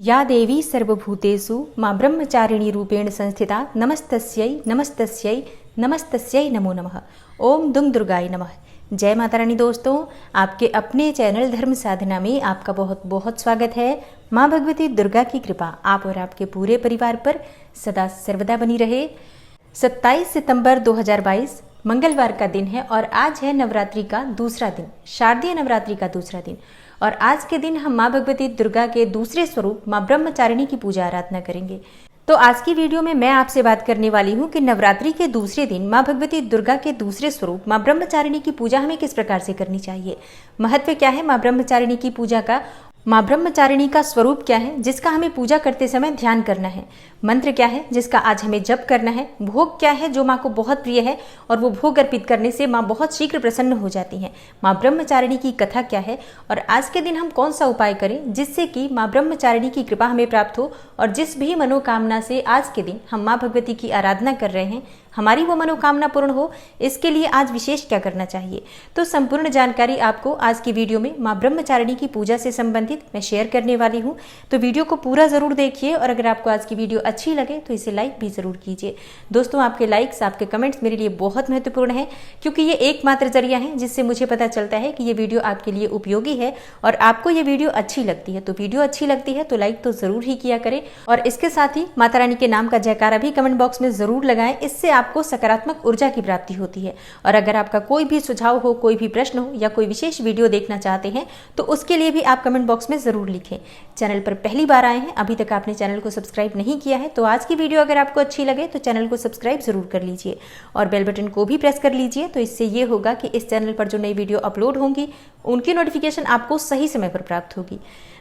या देवी सर्वभूतेषु मां ब्रह्मचारिणी रूपेण संस्थिता नमस्तस्यै नमस्तस्यै नमस्तस्यै नमो नमः। ओम दुम दुर्गाय नमः। जय माता रानी। दोस्तों, आपके अपने चैनल धर्म साधना में आपका बहुत बहुत स्वागत है। माँ भगवती दुर्गा की कृपा आप और आपके पूरे परिवार पर सदा सर्वदा बनी रहे। 27 सितंबर 2022 मंगलवार का दिन है और आज है नवरात्रि का दूसरा दिन, शारदीय नवरात्रि का दूसरा दिन। और आज के दिन हम माँ भगवती दुर्गा के दूसरे स्वरूप माँ ब्रह्मचारिणी की पूजा आराधना करेंगे। तो आज की वीडियो में मैं आपसे बात करने वाली हूँ कि नवरात्रि के दूसरे दिन माँ भगवती दुर्गा के दूसरे स्वरूप माँ ब्रह्मचारिणी की पूजा हमें किस प्रकार से करनी चाहिए, महत्व क्या है माँ ब्रह्मचारिणी की पूजा का, माँ ब्रह्मचारिणी का स्वरूप क्या है जिसका हमें पूजा करते समय ध्यान करना है, मंत्र क्या है जिसका आज हमें जप करना है, भोग क्या है जो माँ को बहुत प्रिय है और वो भोग अर्पित करने से माँ बहुत शीघ्र प्रसन्न हो जाती हैं, माँ ब्रह्मचारिणी की कथा क्या है और आज के दिन हम कौन सा उपाय करें जिससे कि माँ ब्रह्मचारिणी की कृपा हमें प्राप्त हो और जिस भी मनोकामना से आज के दिन हम माँ भगवती की आराधना कर रहे हैं हमारी वो मनोकामना पूर्ण हो, इसके लिए आज विशेष क्या करना चाहिए। तो संपूर्ण जानकारी आपको आज की वीडियो में माँ ब्रह्मचारिणी की पूजा से संबंधित मैं शेयर करने वाली हूँ। तो वीडियो को पूरा जरूर देखिए और अगर आपको आज की वीडियो अच्छी लगे तो इसे लाइक भी जरूर कीजिए। दोस्तों, आपके लाइक्स, आपके कमेंट्स मेरे लिए बहुत महत्वपूर्ण है क्योंकि ये एकमात्र जरिया है जिससे मुझे पता चलता है कि ये वीडियो आपके लिए उपयोगी है और आपको ये वीडियो अच्छी लगती है। तो वीडियो अच्छी लगती है तो लाइक तो जरूर ही किया करें और इसके साथ ही माता रानी के नाम का जयकारा भी कमेंट बॉक्स में जरूर लगाएं। इससे आपको सकारात्मक ऊर्जा की प्राप्ति होती है। और अगर आपका कोई भी सुझाव हो, कोई भी प्रश्न हो या कोई विशेष वीडियो देखना चाहते हैं तो उसके लिए भी आप कमेंट बॉक्स में जरूर लिखें। चैनल पर पहली बार आए हैं, अभी तक आपने चैनल को सब्सक्राइब नहीं किया है तो आज की वीडियो अगर आपको अच्छी लगे तो चैनल को सब्सक्राइब जरूर कर लीजिए और बेल बटन को भी प्रेस कर लीजिए। तो इससे ये होगा कि इस चैनल पर जो नई वीडियो अपलोड होंगी उनकी नोटिफिकेशन आपको सही समय पर प्राप्त होगी।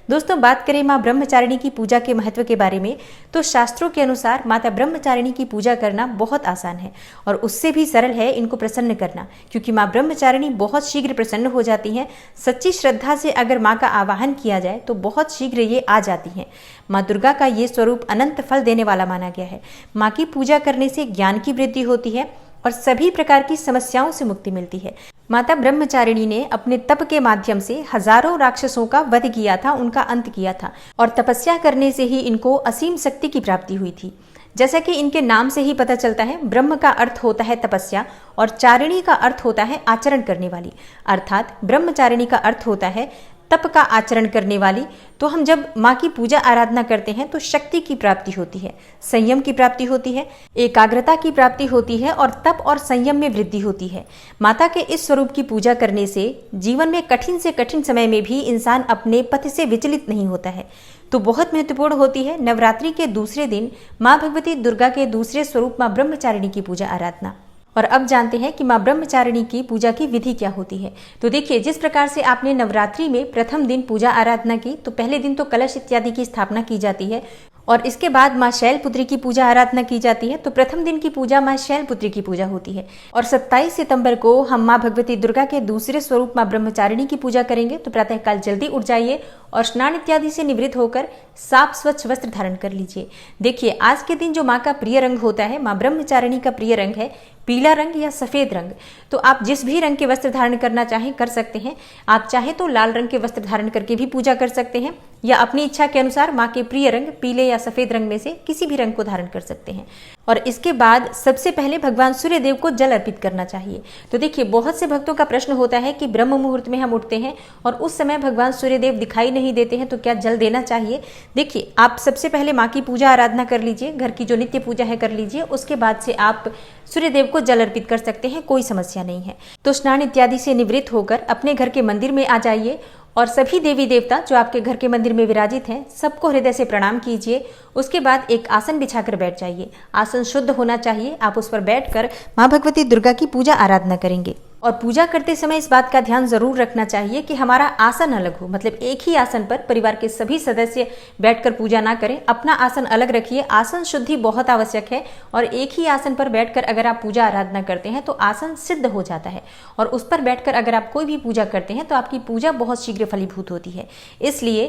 दोस्तों, बात करें माँ ब्रह्मचारिणी की पूजा के महत्व के बारे में तो शास्त्रों के अनुसार माता ब्रह्मचारिणी की पूजा करना बहुत आसान है और उससे भी सरल है इनको प्रसन्न करना, क्योंकि माँ ब्रह्मचारिणी बहुत शीघ्र प्रसन्न हो जाती हैं। सच्ची श्रद्धा से अगर माँ का आवाहन किया जाए तो बहुत शीघ्र ये आ जाती हैं। माँ दुर्गा का ये स्वरूप अनंत फल देने वाला माना गया है। माँ की पूजा करने से ज्ञान की वृद्धि होती है और सभी प्रकार की समस्याओं से मुक्ति मिलती है। माता ब्रह्मचारिणी ने अपने तप के माध्यम से हजारों राक्षसों का वध किया था, उनका अंत किया था और तपस्या करने से ही इनको असीम शक्ति की प्राप्ति हुई थी। जैसा कि इनके नाम से ही पता चलता है, ब्रह्म का अर्थ होता है तपस्या और चारिणी का अर्थ होता है आचरण करने वाली, अर्थात ब्रह्मचारिणी का अर्थ होता है तप का आचरण करने वाली। तो हम जब माँ की पूजा आराधना करते हैं तो शक्ति की प्राप्ति होती है, संयम की प्राप्ति होती है, एकाग्रता की प्राप्ति होती है और तप और संयम में वृद्धि होती है। माता के इस स्वरूप की पूजा करने से जीवन में कठिन से कठिन समय में भी इंसान अपने पथ से विचलित नहीं होता है। तो बहुत महत्वपूर्ण होती है नवरात्रि के दूसरे दिन माँ भगवती दुर्गा के दूसरे स्वरूप माँ ब्रह्मचारिणी की पूजा आराधना। और अब जानते हैं कि माँ ब्रह्मचारिणी की पूजा की विधि क्या होती है। तो देखिए, जिस प्रकार से आपने नवरात्रि में प्रथम दिन पूजा आराधना की तो पहले दिन तो कलश इत्यादि की स्थापना की जाती है और इसके बाद माँ शैलपुत्री की पूजा आराधना की जाती है। तो प्रथम दिन की पूजा माँ शैलपुत्री की पूजा होती है और 27 सितंबर को हम माँ भगवती दुर्गा के दूसरे स्वरूप माँ ब्रह्मचारिणी की पूजा करेंगे। तो प्रातःकाल जल्दी उठ जाइए और स्नान इत्यादि से निवृत्त होकर साफ स्वच्छ वस्त्र धारण कर लीजिए। देखिए, आज के दिन जो माँ का प्रिय रंग होता है, माँ ब्रह्मचारिणी का प्रिय रंग है पीला रंग या सफेद रंग। तो आप जिस भी रंग के वस्त्र धारण करना चाहें कर सकते हैं। आप चाहे तो लाल रंग के वस्त्र धारण करके भी पूजा कर सकते हैं या अपनी इच्छा के अनुसार माँ के प्रिय रंग पीले या सफेद रंग में से किसी भी रंग को धारण कर सकते हैं। और इसके बाद सबसे पहले भगवान सूर्य देव को जल अर्पित करना चाहिए। तो देखिए, बहुत से भक्तों का प्रश्न होता है कि ब्रह्म मुहूर्त में हम उठते हैं और उस समय भगवान सूर्य देव दिखाई नहीं देते हैं तो क्या जल देना चाहिए। देखिए, आप सबसे पहले माँ की पूजा आराधना कर लीजिए, घर की जो नित्य पूजा है कर लीजिए, उसके बाद से आप सूर्य देव को जल अर्पित कर सकते हैं, कोई समस्या नहीं है। तो स्नान इत्यादि से निवृत्त होकर अपने घर के मंदिर में आ जाइए और सभी देवी देवता जो आपके घर के मंदिर में विराजित हैं सबको हृदय से प्रणाम कीजिए। उसके बाद एक आसन बिछाकर बैठ जाइए। आसन शुद्ध होना चाहिए। आप उस पर बैठकर माँ भगवती दुर्गा की पूजा आराधना करेंगे और पूजा करते समय इस बात का ध्यान जरूर रखना चाहिए कि हमारा आसन अलग हो, मतलब एक ही आसन पर परिवार के सभी सदस्य बैठकर पूजा ना करें, अपना आसन अलग रखिए। आसन शुद्धि बहुत आवश्यक है और एक ही आसन पर बैठकर अगर आप पूजा आराधना करते हैं तो आसन सिद्ध हो जाता है और उस पर बैठकर अगर आप कोई भी पूजा करते हैं तो आपकी पूजा बहुत शीघ्र फलीभूत होती है। इसलिए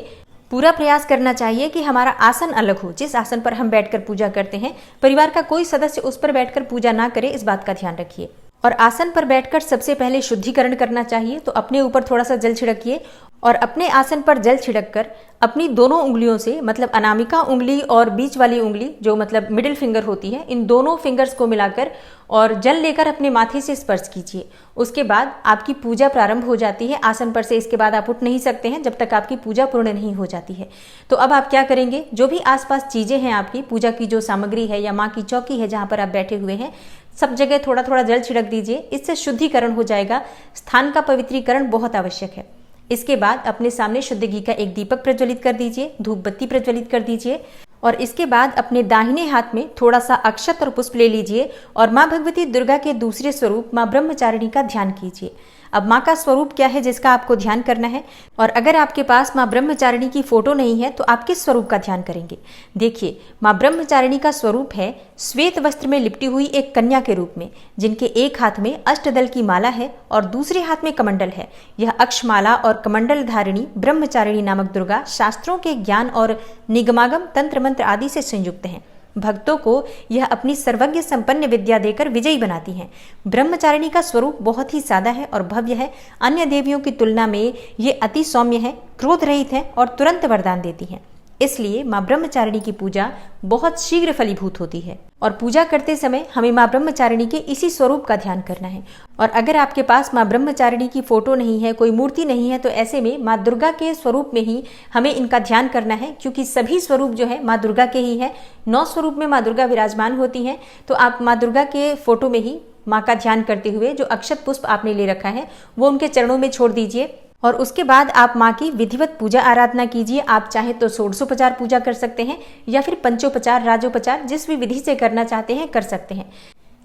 पूरा प्रयास करना चाहिए कि हमारा आसन अलग हो। जिस आसन पर हम बैठकर पूजा करते हैं परिवार का कोई सदस्य उस पर बैठकर पूजा ना करे, इस बात का ध्यान रखिए। और आसन पर बैठकर सबसे पहले शुद्धिकरण करना चाहिए। तो अपने ऊपर थोड़ा सा जल छिड़किए और अपने आसन पर जल छिड़ककर अपनी दोनों उंगलियों से, मतलब अनामिका उंगली और बीच वाली उंगली जो मतलब मिडिल फिंगर होती है, इन दोनों फिंगर्स को मिलाकर और जल लेकर अपने माथे से स्पर्श कीजिए। उसके बाद आपकी पूजा प्रारंभ हो जाती है आसन पर से। इसके बाद आप उठ नहीं सकते हैं जब तक आपकी पूजा पूर्ण नहीं हो जाती है। तो अब आप क्या करेंगे, जो भी आसपास चीजें हैं, आपकी पूजा की जो सामग्री है या माँ की चौकी है जहां पर आप बैठे हुए हैं, सब जगह थोड़ा थोड़ा जल छिड़क दीजिए। इससे शुद्धिकरण हो जाएगा। स्थान का पवित्रीकरण बहुत आवश्यक है। इसके बाद अपने सामने शुद्ध घी का एक दीपक प्रज्वलित कर दीजिए, धूप बत्ती प्रज्वलित कर दीजिए और इसके बाद अपने दाहिने हाथ में थोड़ा सा अक्षत और पुष्प ले लीजिए और माँ भगवती दुर्गा के दूसरे स्वरूप माँ ब्रह्मचारिणी का ध्यान कीजिए। अब माँ का स्वरूप क्या है जिसका आपको ध्यान करना है, और अगर आपके पास माँ ब्रह्मचारिणी की फोटो नहीं है तो आप किस स्वरूप का ध्यान करेंगे। देखिए, माँ ब्रह्मचारिणी का स्वरूप है श्वेत वस्त्र में लिपटी हुई एक कन्या के रूप में, जिनके एक हाथ में अष्टदल की माला है और दूसरे हाथ में कमंडल है। यह अक्षमाला और कमंडल धारिणी ब्रह्मचारिणी नामक दुर्गा शास्त्रों के ज्ञान और निगमागम तंत्र मंत्र आदि से संयुक्त हैं। भक्तों को यह अपनी सर्वज्ञ संपन्न विद्या देकर विजयी बनाती हैं। ब्रह्मचारिणी का स्वरूप बहुत ही सादा है और भव्य है। अन्य देवियों की तुलना में ये अति सौम्य है, क्रोध रहित है और तुरंत वरदान देती हैं। इसलिए माँ ब्रह्मचारिणी की पूजा बहुत शीघ्र फलीभूत होती है और पूजा करते समय हमें माँ ब्रह्मचारिणी के इसी स्वरूप का ध्यान करना है। और अगर आपके पास माँ ब्रह्मचारिणी की फोटो नहीं है, कोई मूर्ति नहीं है, तो ऐसे में माँ दुर्गा के स्वरूप में ही हमें इनका ध्यान करना है, क्योंकि सभी स्वरूप जो है माँ दुर्गा के ही है। 9 स्वरूप में माँ दुर्गा विराजमान होती हैं। तो आप माँ दुर्गा के फोटो में ही माँ का ध्यान करते हुए जो अक्षत पुष्प आपने ले रखा है वो उनके चरणों में छोड़ दीजिए और उसके बाद आप माँ की विधिवत पूजा आराधना कीजिए। आप चाहे तो षोडशोपचार पूजा कर सकते हैं या फिर पंचोपचार, राजोपचार, जिस भी विधि से करना चाहते हैं कर सकते हैं।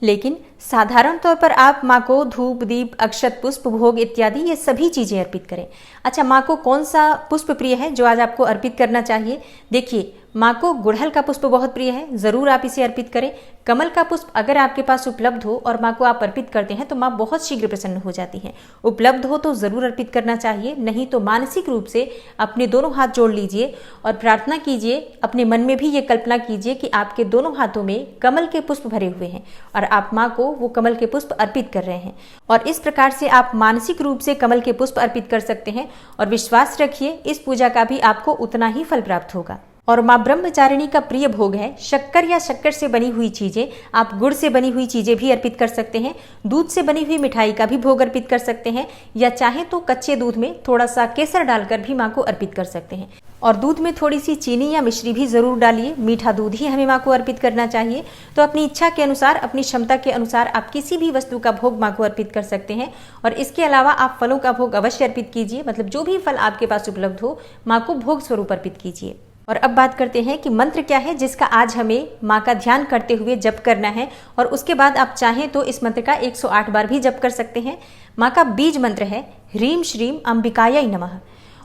लेकिन साधारण तौर पर आप माँ को धूप, दीप, अक्षत, पुष्प, भोग इत्यादि ये सभी चीजें अर्पित करें। अच्छा, माँ को कौन सा पुष्प प्रिय है जो आज आपको अर्पित करना चाहिए? देखिए, माँ को गुड़हल का पुष्प बहुत प्रिय है, जरूर आप इसे अर्पित करें। कमल का पुष्प अगर आपके पास उपलब्ध हो और माँ को आप अर्पित करते हैं तो माँ बहुत शीघ्र प्रसन्न हो जाती हैं। उपलब्ध हो तो जरूर अर्पित करना चाहिए, नहीं तो मानसिक रूप से अपने दोनों हाथ जोड़ लीजिए और प्रार्थना कीजिए। अपने मन में भी ये कल्पना कीजिए कि आपके दोनों हाथों में कमल के पुष्प भरे हुए हैं और आप माँ को वो कमल के पुष्प अर्पित कर रहे हैं। और इस प्रकार से आप मानसिक रूप से कमल के पुष्प अर्पित कर सकते हैं और विश्वास रखिए इस पूजा का भी आपको उतना ही फल प्राप्त होगा। और माँ ब्रह्मचारिणी का प्रिय भोग है शक्कर या शक्कर से बनी हुई चीजें। आप गुड़ से बनी हुई चीजें भी अर्पित कर सकते हैं, दूध से बनी हुई मिठाई का भी भोग अर्पित कर सकते हैं, या चाहे तो कच्चे दूध में थोड़ा सा केसर डालकर भी माँ को अर्पित कर सकते हैं। और दूध में थोड़ी सी चीनी या मिश्री भी जरूर डालिए, मीठा दूध ही हमें माँ को अर्पित करना चाहिए। तो अपनी इच्छा के अनुसार, अपनी क्षमता के अनुसार आप किसी भी वस्तु का भोग माँ को अर्पित कर सकते हैं। और इसके अलावा आप फलों का भोग अवश्य अर्पित कीजिए, मतलब जो भी फल आपके पास उपलब्ध हो माँ को भोग स्वरूप अर्पित कीजिए। और अब बात करते हैं कि मंत्र क्या है जिसका आज हमें माँ का ध्यान करते हुए जप करना है। और उसके बाद आप चाहें तो इस मंत्र का 108 बार भी जप कर सकते हैं। माँ का बीज मंत्र है ह्रीम श्रीम अंबिकायै नमः।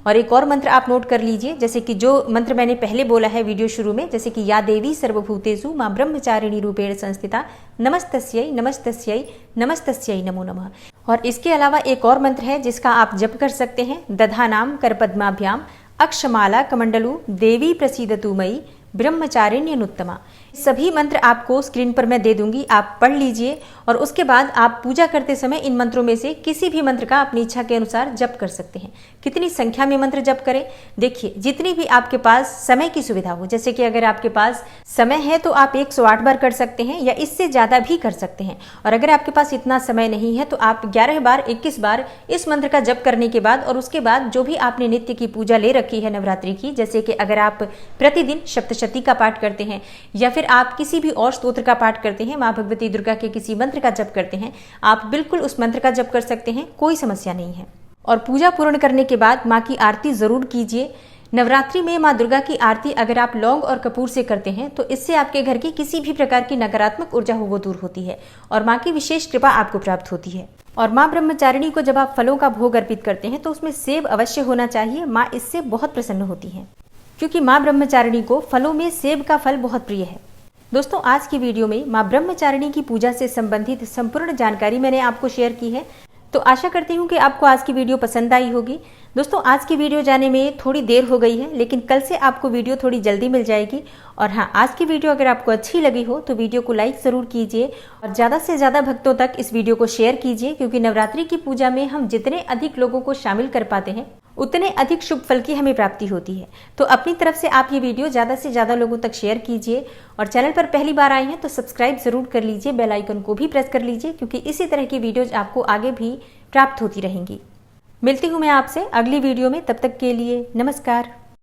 और एक और मंत्र आप नोट कर लीजिए, जैसे कि जो मंत्र मैंने पहले बोला है वीडियो शुरू में, जैसे कि या देवी सर्वभूतेषु माँ ब्रह्मचारिणी रूपेण संस्थिता नमस्तस्यै नमस्तस्यै नमस्तस्यै नमो नमः। और इसके अलावा एक और मंत्र है जिसका आप जप कर सकते हैं, दधानाम करपद्माभ्याम अक्षमाला कमंडलू देवी प्रसीदतु मयि ब्रह्मचारिण्यनुत्तमा। सभी मंत्र आपको स्क्रीन पर मैं दे दूंगी, आप पढ़ लीजिए और उसके बाद आप पूजा करते समय इन मंत्रों में से किसी भी मंत्र का अपनी इच्छा के अनुसार जप कर सकते हैं। कितनी संख्या में मंत्र जप करें? देखिए, जितनी भी आपके पास समय की सुविधा हो, जैसे कि अगर आपके पास समय है तो आप 108 बार कर सकते हैं या इससे ज्यादा भी कर सकते हैं। और अगर आपके पास इतना समय नहीं है तो आप 11 बार 21 बार इस मंत्र का जप करने के बाद और उसके बाद जो भी आपने नित्य की पूजा ले रखी है नवरात्रि की, जैसे कि अगर आप प्रतिदिन सप्तशती का पाठ करते हैं या फिर आप किसी भी और स्तोत्र का पाठ करते हैं, माँ भगवती दुर्गा के किसी मंत्र का जप करते हैं, आप बिल्कुल उस मंत्र का जप कर सकते हैं, कोई समस्या नहीं है। और पूजा पूर्ण करने के बाद माँ की आरती जरूर कीजिए। नवरात्रि में माँ दुर्गा की आरती अगर आप लौंग और कपूर से करते हैं तो इससे आपके घर की किसी भी प्रकार की नकारात्मक ऊर्जा हो वो दूर होती है और माँ की विशेष कृपा आपको प्राप्त होती है। और माँ ब्रह्मचारिणी को जब आप फलों का भोग अर्पित करते हैं तो उसमें सेब अवश्य होना चाहिए। माँ इससे बहुत प्रसन्न होती है क्योंकि माँ ब्रह्मचारिणी को फलों में सेब का फल बहुत प्रिय है। दोस्तों, आज की वीडियो में माँ ब्रह्मचारिणी की पूजा से संबंधित संपूर्ण जानकारी मैंने आपको शेयर की है, तो आशा करती हूँ कि आपको आज की वीडियो पसंद आई होगी। दोस्तों, आज की वीडियो जाने में थोड़ी देर हो गई है, लेकिन कल से आपको वीडियो थोड़ी जल्दी मिल जाएगी। और हाँ, आज की वीडियो अगर आपको अच्छी लगी हो तो वीडियो को लाइक ज़रूर कीजिए और ज़्यादा से ज़्यादा भक्तों तक इस वीडियो को शेयर कीजिए, क्योंकि नवरात्रि की पूजा में हम जितने अधिक लोगों को शामिल कर पाते हैं उतने अधिक शुभ फल की हमें प्राप्ति होती है। तो अपनी तरफ से आप ये वीडियो ज़्यादा से ज़्यादा लोगों तक शेयर कीजिए और चैनल पर पहली बार आए हैं तो सब्सक्राइब ज़रूर कर लीजिए, बेल आइकन को भी प्रेस कर लीजिए, क्योंकि इसी तरह की वीडियोज आपको आगे भी प्राप्त होती रहेंगी। मिलती हूँ मैं आपसे अगली वीडियो में, तब तक के लिए नमस्कार।